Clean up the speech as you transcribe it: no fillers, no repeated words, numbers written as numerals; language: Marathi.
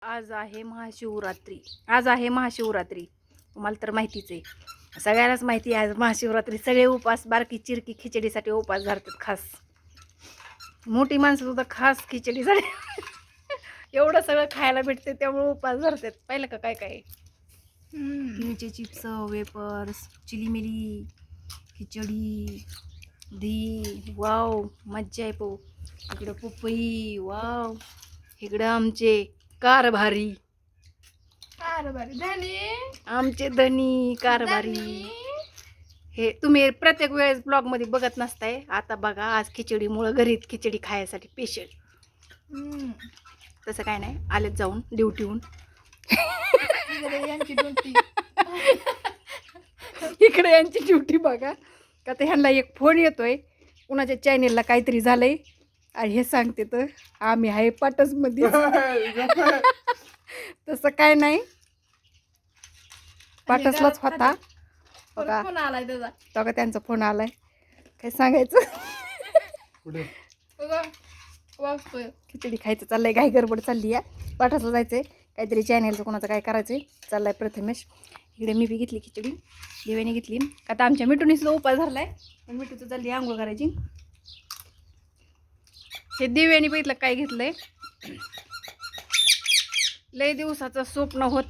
आज आहे महाशिवरात्री. आज आहे महाशिवरात्री. तुम्हाला तर माहितीच आहे, सगळ्यांनाच माहिती आहे आज महाशिवरात्री. सगळे उपास, बारकी चिरकी खिचडीसाठी उपास धरतात. खास मोठी माणसं सुद्धा खास खिचडीसाठी एवढं सगळं खायला भेटते त्यामुळे उपास धरतात. पाहिलं का काय काय मिरची चिप्स, वेपर्स, चिलीमिली, खिचडी, दही. वाव, मज्जा आहे. पो इकडं पपई. वाव, इकडं आमचे कारभारी धनी आमचे धनी कारभारी. हे तुम्ही प्रत्येक वेळेस ब्लॉग मध्ये बघत नसताय, आता बघा. आज खिचडीमुळं घरीच खिचडी खायसाठी स्पेशल. तसं काय नाही, आलेच जाऊन ड्युटीहून. यांची ड्युटी इकडे यांची ड्युटी बघा. का तर ह्यांना एक फोन येतोय, कुणाच्या चॅनेलला काहीतरी झालंय आणि हे सांगते तर आम्ही आहे पाटसमध्ये. तसं काय नाही, पाटसलाच होता बघा. फोन आलाय त्याचा. बघा त्यांचा फोन आलाय. काय सांगायचं, वाचतोय. खिचडी खायचं चाललंय, घाई गडबड चालली आहे. पाठसला जायचंय, काहीतरी चॅनेलचं कोणाचं काय करायचंय चाललंय प्रथमेश. इकडे मी बी घेतली खिचडी, देवाने घेतली. आता आमच्या मिठूनी सुद्धा उपास धरलाय, पण मिठूचं चालली आंघोळ करायची. हे दिव्याने बघितलं काय घेतलंय. लय दिवसाचं स्वप्न होतं